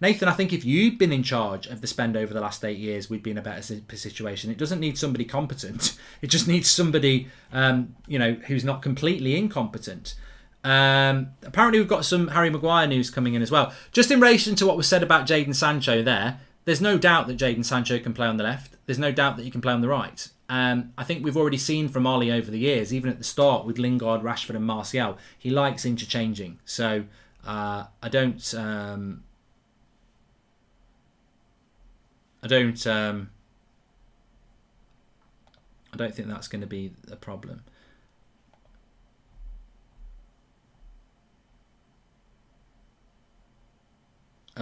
A: Nathan, I think if you'd been in charge of the spend over the last 8 years, we'd be in a better situation. It doesn't need somebody competent. It just needs somebody, who's not completely incompetent. Apparently we've got some Harry Maguire news coming in as well. Just in relation to what was said about Jadon Sancho there's no doubt that Jadon Sancho can play on the left. There's no doubt that he can play on the right. I think we've already seen from Ollie over the years, even at the start with Lingard, Rashford and Martial, he likes interchanging. So I don't think that's going to be a problem.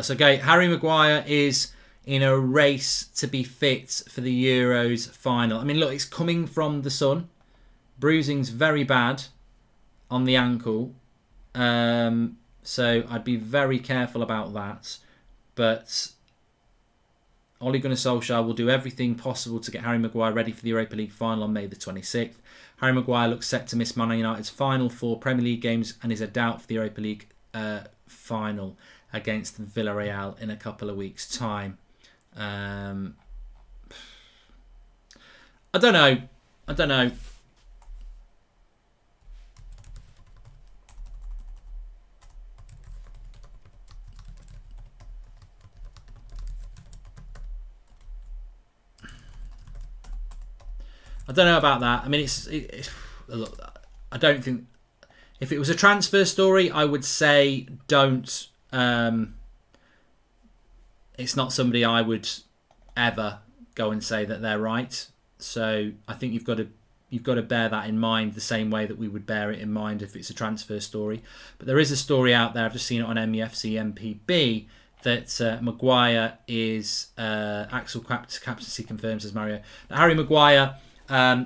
A: So, okay, Harry Maguire is in a race to be fit for the Euros final. I mean, look, it's coming from the sun. Bruising's very bad on the ankle. So I'd be very careful about that. But Ole Gunnar Solskjaer will do everything possible to get Harry Maguire ready for the Europa League final on May the 26th. Harry Maguire looks set to miss Man United's final 4 Premier League games and is a doubt for the Europa League final against Villarreal in a couple of weeks' time. I don't know. I don't know about that. I mean, look, I don't think if it was a transfer story, I would say don't. It's not somebody I would ever go and say that they're right. So I think you've got to bear that in mind the same way that we would bear it in mind if it's a transfer story. But there is a story out there, I've just seen it on MUFC MPB, that Maguire is Axel captaincy confirms, as Mario. That Harry Maguire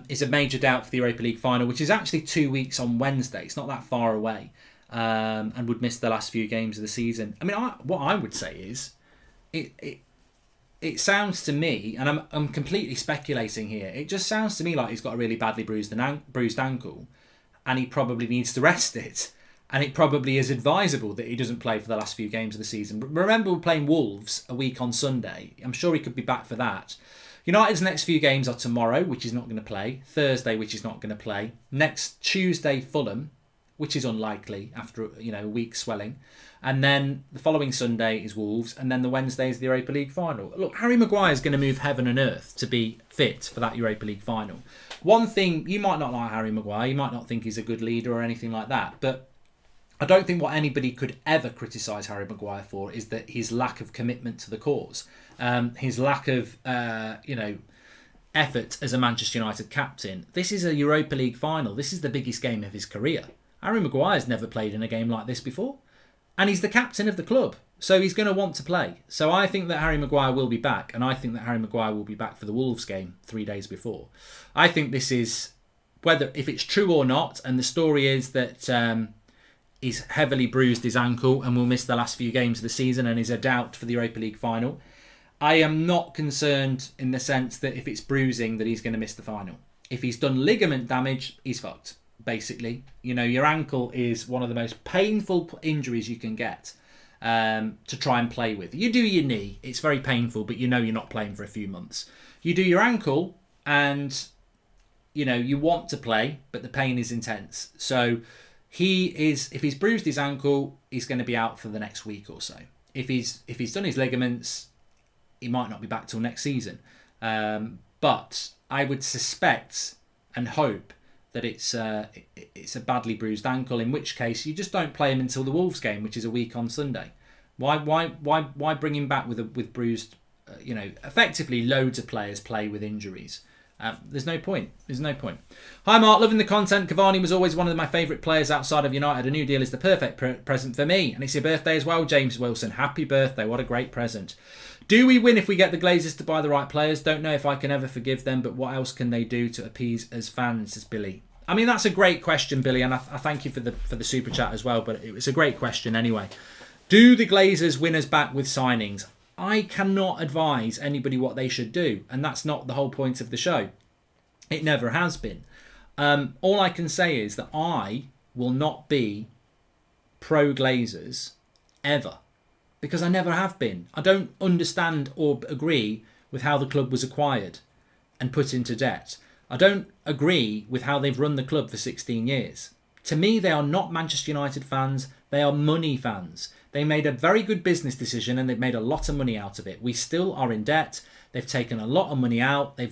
A: is a major doubt for the Europa League final, which is actually 2 weeks on Wednesday. It's not that far away, and would miss the last few games of the season. I mean, what I would say is, it sounds to me, and I'm completely speculating here, it just sounds to me like he's got a really badly bruised ankle, and he probably needs to rest it. And it probably is advisable that he doesn't play for the last few games of the season. But remember, we're playing Wolves a week on Sunday. I'm sure he could be back for that. United's next few games are tomorrow, which he's not going to play. Thursday, which he's not going to play. Next Tuesday, Fulham, which is unlikely after a week swelling. And then the following Sunday is Wolves. And then the Wednesday is the Europa League final. Look, Harry Maguire is going to move heaven and earth to be fit for that Europa League final. One thing, you might not like Harry Maguire. You might not think he's a good leader or anything like that. But I don't think what anybody could ever criticise Harry Maguire for is that his lack of commitment to the cause, his lack of effort as a Manchester United captain. This is a Europa League final. This is the biggest game of his career. Harry Maguire's never played in a game like this before, and he's the captain of the club, so he's going to want to play. So I think that Harry Maguire will be back, and I think that Harry Maguire will be back for the Wolves game 3 days before. I think this is, if it's true or not, and the story is that he's heavily bruised his ankle and will miss the last few games of the season and is a doubt for the Europa League final. I am not concerned in the sense that if it's bruising that he's going to miss the final. If he's done ligament damage, he's fucked, basically. Your ankle is one of the most painful injuries you can get to try and play with. You do your knee, it's very painful, but you're not playing for a few months. You do your ankle and you want to play, but the pain is intense. So if he's bruised his ankle, he's going to be out for the next week or so. If he's done his ligaments, he might not be back till next season. But I would suspect and hope that it's a badly bruised ankle, in which case you just don't play him until the Wolves game, which is a week on Sunday. Why bring him back with bruised? Effectively loads of players play with injuries. There's no point. Hi Mark, loving the content. Cavani was always one of my favourite players outside of United. A new deal is the perfect present for me. And it's your birthday as well, James Wilson. Happy birthday. What a great present. Do we win if we get the Glazers to buy the right players? Don't know if I can ever forgive them, but what else can they do to appease as fans, says Billy. I mean, that's a great question, Billy, and I thank you for the super chat as well, but it was a great question anyway. Do the Glazers win us back with signings? I cannot advise anybody what they should do, and that's not the whole point of the show. It never has been. All I can say is that I will not be pro Glazers ever, because I never have been. I don't understand or agree with how the club was acquired and put into debt. I don't agree with how they've run the club for 16 years. To me, they are not Manchester United fans. They are money fans. They made a very good business decision and they've made a lot of money out of it. We still are in debt. They've taken a lot of money out. I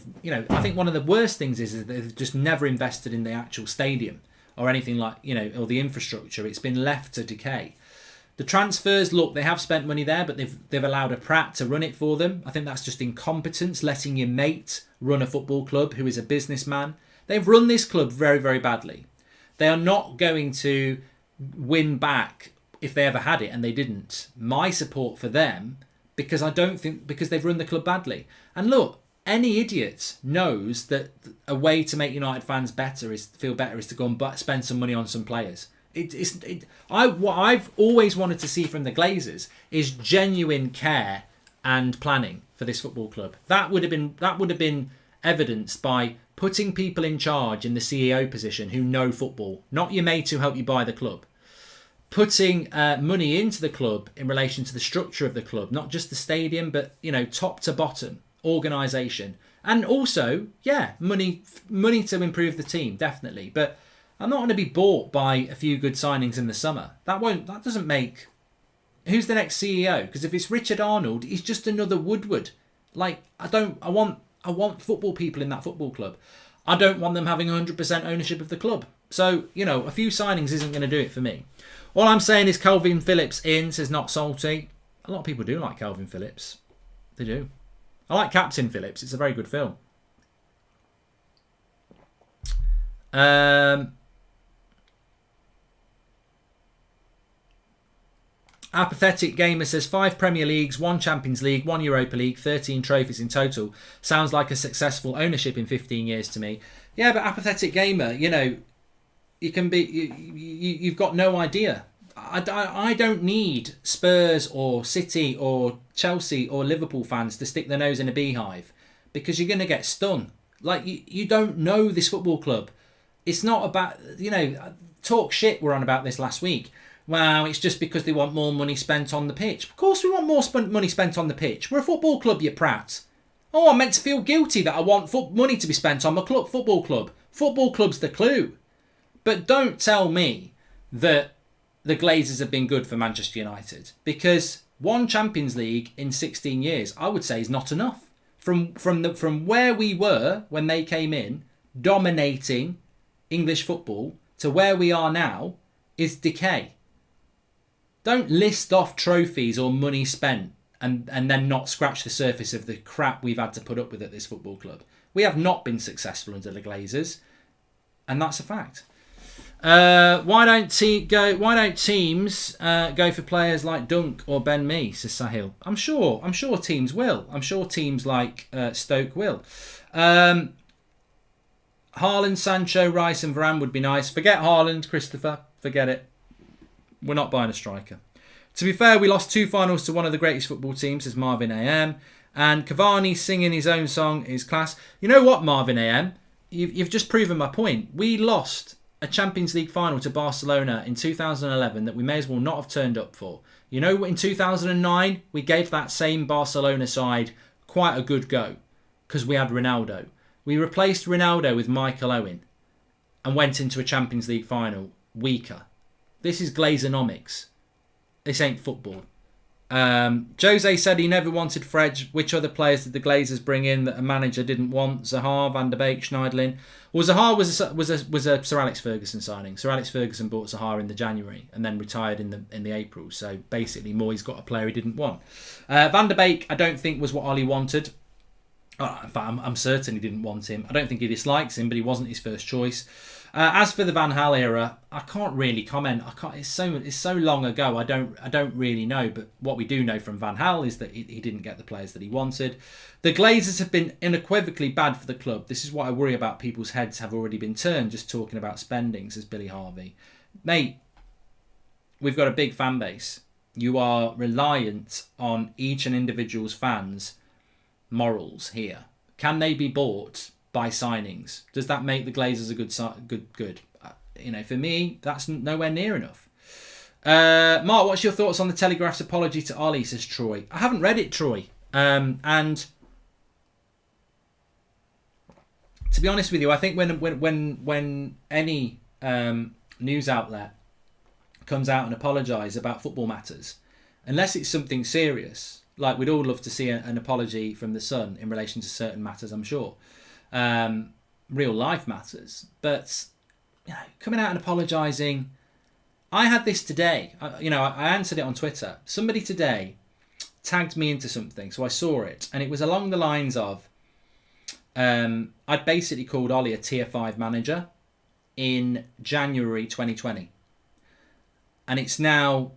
A: think one of the worst things is that they've just never invested in the actual stadium or anything like, or the infrastructure. It's been left to decay. The transfers, look, they have spent money there, but they've allowed a prat to run it for them. I think that's just incompetence, letting your mate run a football club who is a businessman. They've run this club very, very badly. They are not going to win back if they ever had it, and they didn't. My support for them, because they've run the club badly. And look, any idiot knows that a way to make United fans feel better is to go and spend some money on some players. What I've always wanted to see from the Glazers is genuine care and planning for this football club. That would have been evidenced by putting people in charge in the CEO position who know football, not your mate who help you buy the club. Putting money into the club in relation to the structure of the club, not just the stadium, but top to bottom organisation, and also money to improve the team, definitely. But I'm not going to be bought by a few good signings in the summer. That doesn't make. Who's the next CEO? Because if it's Richard Arnold, he's just another Woodward. I want football people in that football club. I don't want them having 100% ownership of the club. So, a few signings isn't going to do it for me. All I'm saying is Calvin Phillips in, says Not Salty. A lot of people do like Calvin Phillips. They do. I like Captain Phillips. It's a very good film. Apathetic Gamer says 5 Premier Leagues, 1 Champions League, 1 Europa League, 13 trophies in total. Sounds like a successful ownership in 15 years to me. Yeah, but Apathetic Gamer, you can be. You've got no idea. I don't need Spurs or City or Chelsea or Liverpool fans to stick their nose in a beehive, because you're going to get stung. You don't know this football club. It's not about, talk shit were on about this last week. Wow, it's just because they want more money spent on the pitch. Of course we want more money spent on the pitch. We're a football club, you prat. Oh, I'm meant to feel guilty that I want money to be spent on my football club. Football club's the clue. But don't tell me that the Glazers have been good for Manchester United, because 1 Champions League in 16 years, I would say, is not enough. From where we were when they came in, dominating English football, to where we are now is decay. Don't list off trophies or money spent and then not scratch the surface of the crap we've had to put up with at this football club. We have not been successful under the Glazers, and that's a fact. Why don't teams go for players like Dunk or Ben Mee, says Sahil. I'm sure teams will. I'm sure teams like Stoke will. Haaland, Sancho, Rice and Varane would be nice. Forget Haaland, Christopher. Forget it. We're not buying a striker. To be fair, we lost 2 finals to one of the greatest football teams, says Marvin AM. And Cavani singing his own song is class. You know what, Marvin AM? You've just proven my point. We lost a Champions League final to Barcelona in 2011 that we may as well not have turned up for. In 2009, we gave that same Barcelona side quite a good go because we had Ronaldo. We replaced Ronaldo with Michael Owen and went into a Champions League final weaker. This is Glazonomics. This ain't football. Jose said he never wanted Fred. Which other players did the Glazers bring in that a manager didn't want? Zaha, Van der Beek, Schneiderlin. Well, Zaha was a Sir Alex Ferguson signing. Sir Alex Ferguson bought Zaha in the January and then retired in the April. So basically, Moyes got a player he didn't want. Van der Beek, I don't think was what Ollie wanted. In fact, I'm certain he didn't want him. I don't think he dislikes him, but he wasn't his first choice. As for the Van Gaal era, I can't really comment. It's so long ago. I don't really know. But what we do know from Van Gaal is that he didn't get the players that he wanted. The Glazers have been unequivocally bad for the club. This is what I worry about. People's heads have already been turned just talking about spending, says Billy Harvey. Mate, we've got a big fan base. you are reliant on each and individual's fans' morals here. Can they be bought by signings? Does that make the Glazers a good? For me, that's nowhere near enough. Mark, what's your thoughts on the Telegraph's apology to Ollie, says Troy. I haven't read it, Troy. And to be honest with you, I think when any news outlet comes out and apologise about football matters, unless it's something serious, like we'd all love to see an apology from the Sun in relation to certain matters, I'm sure. Real life matters. But, coming out and apologising... I had this today. I answered it on Twitter. Somebody today tagged me into something, so I saw it. And it was along the lines of... I'd basically called Ollie a Tier 5 manager in January 2020. And it's now...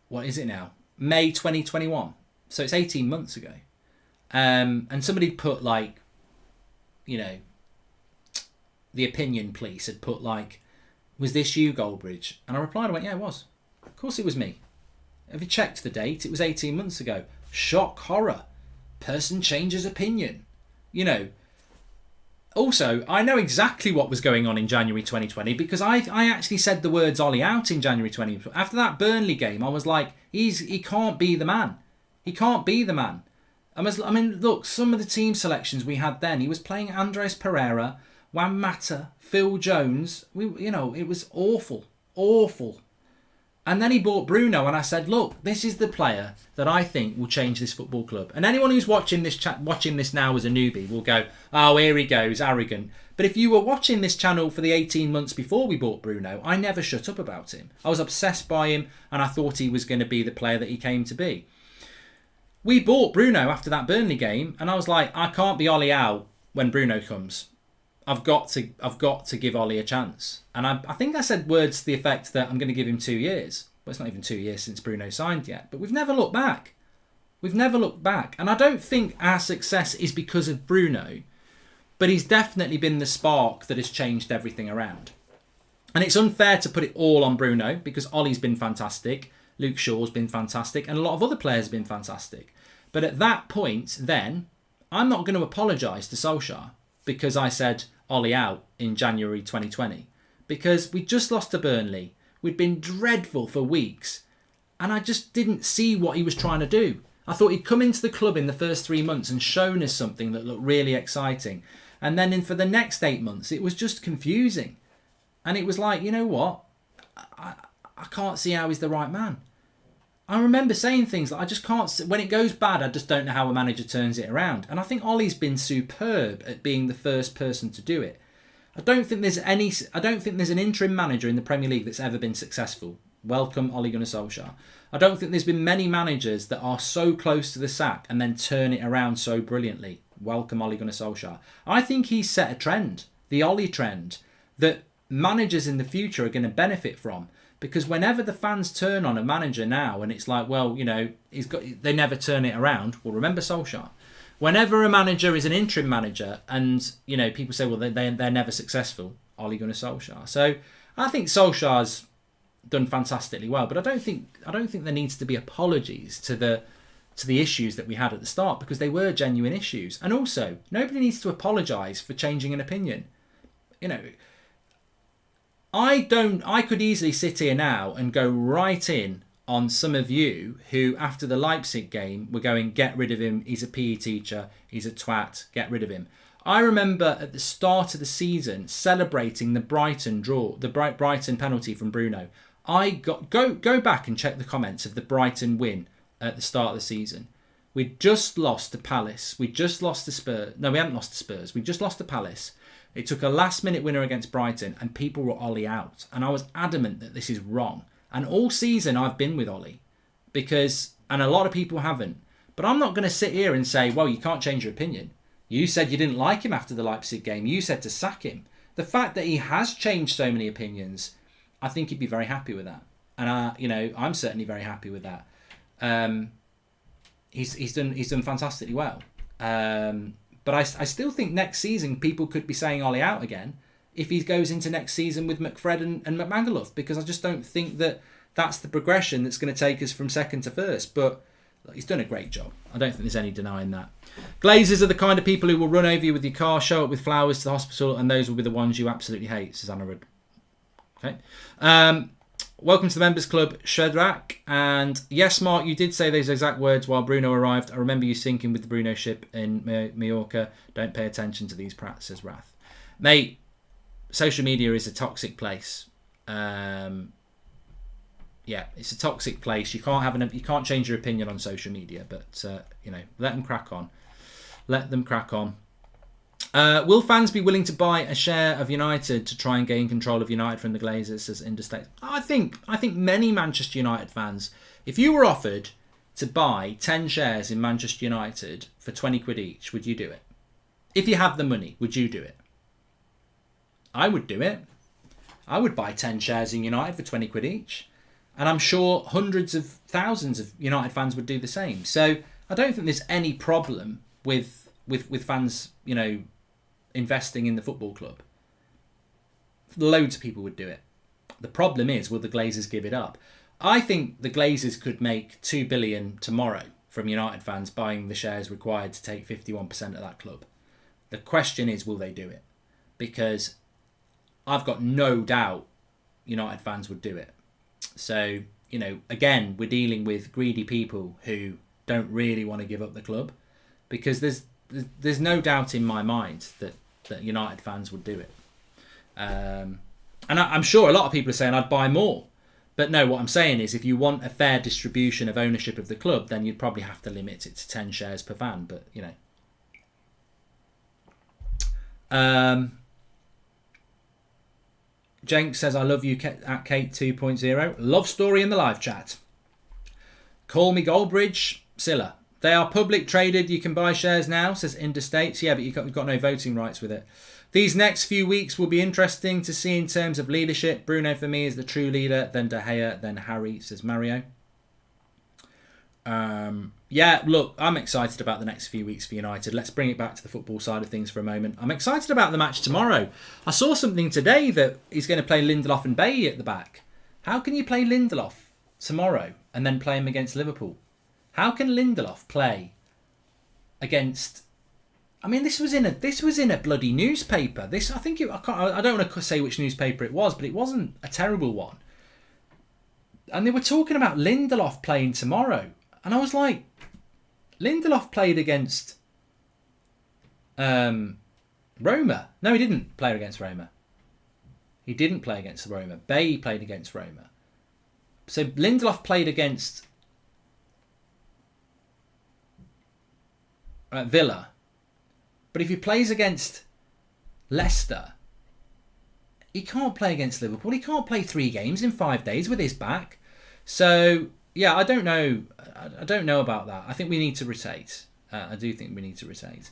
A: What is it now? May 2021. So it's 18 months ago. And somebody put the opinion police had put was this you, Goldbridge? And I replied, I went, yeah, it was. Of course it was me. Have you checked the date? It was 18 months ago. Shock, horror. Person changes opinion. Also, I know exactly what was going on in January 2020 because I actually said the words Ollie out in January 2020. After that Burnley game, I was like, he can't be the man. He can't be the man. Look, some of the team selections we had then, he was playing Andres Pereira, Juan Mata, Phil Jones. It was awful. And then he bought Bruno, and I said, look, this is the player that I think will change this football club. And anyone who's watching this now as a newbie will go, oh, here he goes, arrogant. But if you were watching this channel for the 18 months before we bought Bruno, I never shut up about him. I was obsessed by him, and I thought he was going to be the player that he came to be. We bought Bruno after that Burnley game, and I was like, I can't be Ollie out when Bruno comes. I've got to give Ollie a chance. And I think I said words to the effect that I'm going to give him 2 years. Well, it's not even 2 years since Bruno signed yet. But we've never looked back. And I don't think our success is because of Bruno. But he's definitely been the spark that has changed everything around. And it's unfair to put it all on Bruno because Ollie's been fantastic. Luke Shaw's been fantastic. And a lot of other players have been fantastic. But at that point, then, I'm not going to apologise to Solskjaer because I said Ollie out in January 2020. Because we just lost to Burnley. We'd been dreadful for weeks. And I just didn't see what he was trying to do. I thought he'd come into the club in the first 3 months and shown us something that looked really exciting. And then for the next 8 months, it was just confusing. And it was like, you know what? I can't see how he's the right man. I remember saying things like, I just can't... When it goes bad, I just don't know how a manager turns it around. And I think Ollie's been superb at being the first person to do it. I don't think there's an interim manager in the Premier League that's ever been successful. Welcome, Ole Gunnar Solskjaer. I don't think there's been many managers that are so close to the sack and then turn it around so brilliantly. Welcome, Ole Gunnar Solskjaer. I think he's set a trend, the Ollie trend, that managers in the future are going to benefit from. Because whenever the fans turn on a manager now and it's like, well, they never turn it around. Well, remember Solskjaer. Whenever a manager is an interim manager and, people say, well, they're never successful, Ole Gunnar Solskjaer. So I think Solskjaer's done fantastically well, but I don't think there needs to be apologies to the issues that we had at the start because they were genuine issues. And also, nobody needs to apologise for changing an opinion. I could easily sit here now and go right in on some of you who, after the Leipzig game, were going, get rid of him, he's a PE teacher, he's a twat, get rid of him. I remember at the start of the season celebrating the Brighton draw, the Brighton penalty from Bruno. Go back and check the comments of the Brighton win at the start of the season. We'd just lost to Palace. We'd just lost to Spurs. No, we hadn't lost to Spurs. We just lost to Palace. It took a last-minute winner against Brighton and people were Ollie out. And I was adamant that this is wrong. And all season I've been with Ollie. And a lot of people haven't. But I'm not going to sit here and say, well, you can't change your opinion. You said you didn't like him after the Leipzig game. You said to sack him. The fact that he has changed so many opinions, I think he'd be very happy with that. And I'm certainly very happy with that. He's done fantastically well. But I still think next season people could be saying Ollie out again if he goes into next season with McFred and McMangaluf, because I just don't think that that's the progression that's going to take us from second to first. But he's done a great job. I don't think there's any denying that. Glazers are the kind of people who will run over you with your car, show up with flowers to the hospital, and those will be the ones you absolutely hate, says Anna Rudd. Okay. Welcome to the Members Club, Shadrach. And yes, Mark, you did say those exact words while Bruno arrived. I remember you sinking with the Bruno ship in Mallorca. Don't pay attention to these prats, says Wrath. Mate, social media is a toxic place. Yeah, it's a toxic place. You can't change your opinion on social media, but let them crack on. Let them crack on. Will fans be willing to buy a share of United to try and gain control of United from the Glazers, says Interstate? I think many Manchester United fans, if you were offered to buy 10 shares in Manchester United for 20 quid each, would you do it? If you have the money, would you do it? I would do it. I would buy 10 shares in United for 20 quid each. And I'm sure hundreds of thousands of United fans would do the same. So I don't think there's any problem with fans, investing in the football club. Loads of people would do it. The problem is, will the Glazers give it up? I think the Glazers could make 2 billion tomorrow from United fans buying the shares required to take 51% of that club. The question is, will they do it? Because I've got no doubt United fans would do it. So, again, we're dealing with greedy people who don't really want to give up the club, because there's no doubt in my mind that United fans would do it. And I'm sure a lot of people are saying I'd buy more. But no, what I'm saying is if you want a fair distribution of ownership of the club, then you'd probably have to limit it to 10 shares per fan. But, Jenks says, I love you at Kate 2.0. Love story in the live chat. Call me Goldbridge. Silla. They are public traded. You can buy shares now, says Interstates. Yeah, but you've got no voting rights with it. These next few weeks will be interesting to see in terms of leadership. Bruno for me is the true leader, then De Gea, then Harry, says Mario. Yeah, look, I'm excited about the next few weeks for United. Let's bring it back to the football side of things for a moment. I'm excited about the match tomorrow. I saw something today that he's going to play Lindelof and Bailly at the back. How can you play Lindelof tomorrow and then play him against Liverpool? How can Lindelof play against? I mean, this was in a bloody newspaper. I don't want to say which newspaper it was, but it wasn't a terrible one. And they were talking about Lindelof playing tomorrow. And I was like, Lindelof played against Roma. No, he didn't play against Roma. He didn't play against Roma. Bailly played against Roma. So Lindelof played against Villa. But if he plays against Leicester, he can't play against Liverpool. He can't play 3 games in 5 days with his back. So, yeah, I don't know. I don't know about that. I think we need to rotate. I do think we need to rotate.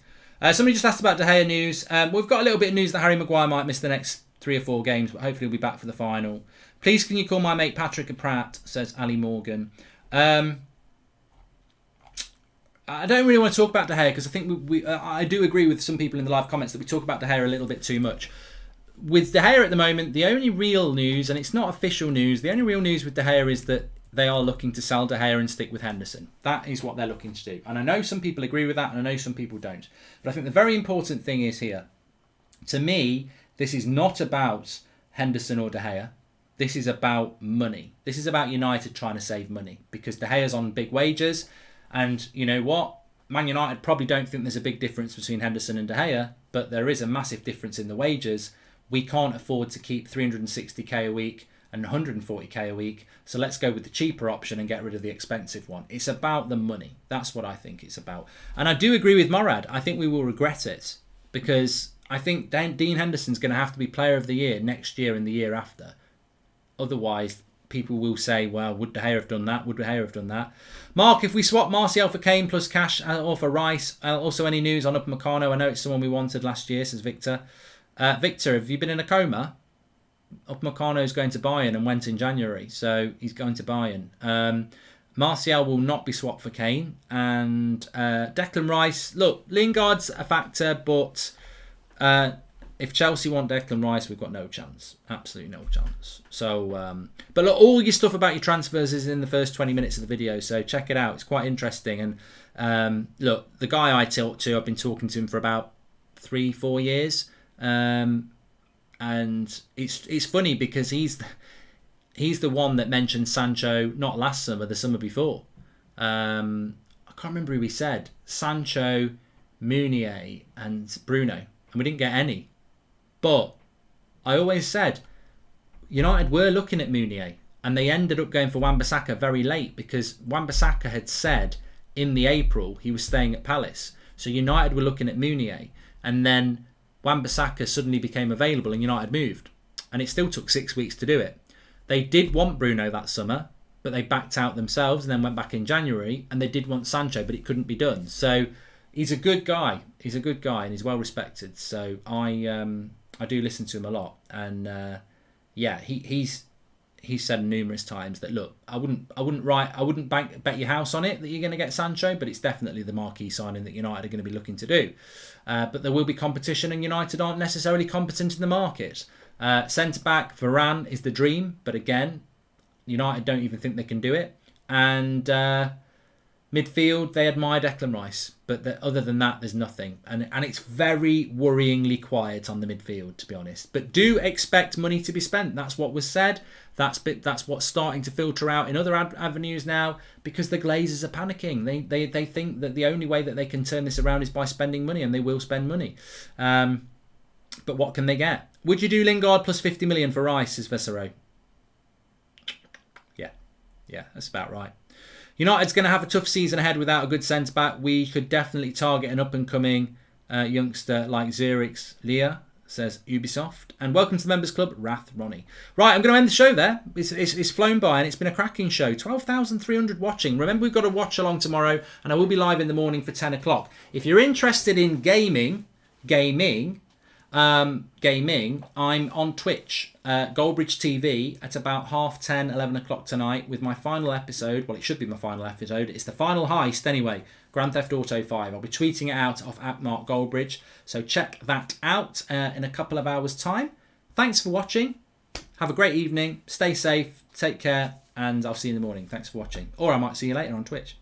A: Somebody just asked about De Gea news. We've got a little bit of news that Harry Maguire might miss the next 3 or 4 games, but hopefully he'll be back for the final. Please can you call my mate Patrick a prat, says Ali Morgan. I don't really want to talk about De Gea because I think I do agree with some people in the live comments that we talk about De Gea a little bit too much. With De Gea at the moment, the only real news, and it's not official news, the only real news with De Gea is that they are looking to sell De Gea and stick with Henderson. That is what they're looking to do. And I know some people agree with that, and I know some people don't. But I think the very important thing is here, to me, this is not about Henderson or De Gea. This is about money. This is about United trying to save money because De Gea's on big wages. And you know what? Man United probably don't think there's a big difference between Henderson and De Gea, but there is a massive difference in the wages. We can't afford to keep 360k a week and 140k a week, so let's go with the cheaper option and get rid of the expensive one. It's about the money. That's what I think it's about. And I do agree with Morad. I think we will regret it because I think Dean Henderson's going to have to be Player of the Year next year and the year after. Otherwise, people will say, well, would De Gea have done that? Would De Gea have done that? Mark, if we swap Martial for Kane plus cash or for Rice, also any news on Upamecano? I know it's someone we wanted last year, says Victor. Victor, have you been in a coma? Upamecano's going to Bayern and went in January, so he's going to Bayern. Martial will not be swapped for Kane. And Declan Rice, look, Lingard's a factor, but if Chelsea want Declan Rice, we've got no chance. Absolutely no chance. So, but look, all your stuff about your transfers is in the first 20 minutes of the video, so check it out. It's quite interesting. And look, the guy I talk to, I've been talking to him for about 3-4 years, and it's funny because he's the one that mentioned Sancho not last summer, the summer before. I can't remember who he said. Sancho, Meunier, and Bruno, and we didn't get any. But I always said United were looking at Meunier, and they ended up going for Wan-Bissaka very late because Wan-Bissaka had said in the April he was staying at Palace. So United were looking at Meunier, and then Wan-Bissaka suddenly became available and United moved. And it still took 6 weeks to do it. They did want Bruno that summer, but they backed out themselves and then went back in January, and they did want Sancho, but it couldn't be done. So he's a good guy. He's a good guy and he's well respected. So I do listen to him a lot, and he's said numerous times that look, I wouldn't bet your house on it that you're going to get Sancho, but it's definitely the marquee signing that United are going to be looking to do. But there will be competition, and United aren't necessarily competent in the market. Centre back Varane is the dream, but again, United don't even think they can do it. And midfield, they admire Declan Rice, but other than that, there's nothing. And it's very worryingly quiet on the midfield, to be honest. But do expect money to be spent. That's what was said. That's what's starting to filter out in other avenues now, because the Glazers are panicking. They think that the only way that they can turn this around is by spending money, and they will spend money. But what can they get? Would you do Lingard plus 50 million for Rice, says Vesero? Yeah, that's about right. United's going to have a tough season ahead without a good centre-back. We could definitely target an up-and-coming youngster like Zurich's Leah, says Ubisoft. And welcome to the Members Club, Wrath Ronnie. Right, I'm going to end the show there. It's flown by, and it's been a cracking show. 12,300 watching. Remember, we've got a watch-along tomorrow, and I will be live in the morning for 10 o'clock. If you're interested in gaming, I'm on Twitch, Goldbridge TV, at about 10:30, 11 o'clock tonight with my final episode. Well, it should be my final episode. It's the final heist anyway, Grand Theft Auto 5. I'll be tweeting it out off @Mark Goldbridge, so check that out in a couple of hours' time. Thanks for watching. Have a great evening. Stay safe. Take care, and I'll see you in the morning. Thanks for watching. Or I might see you later on Twitch.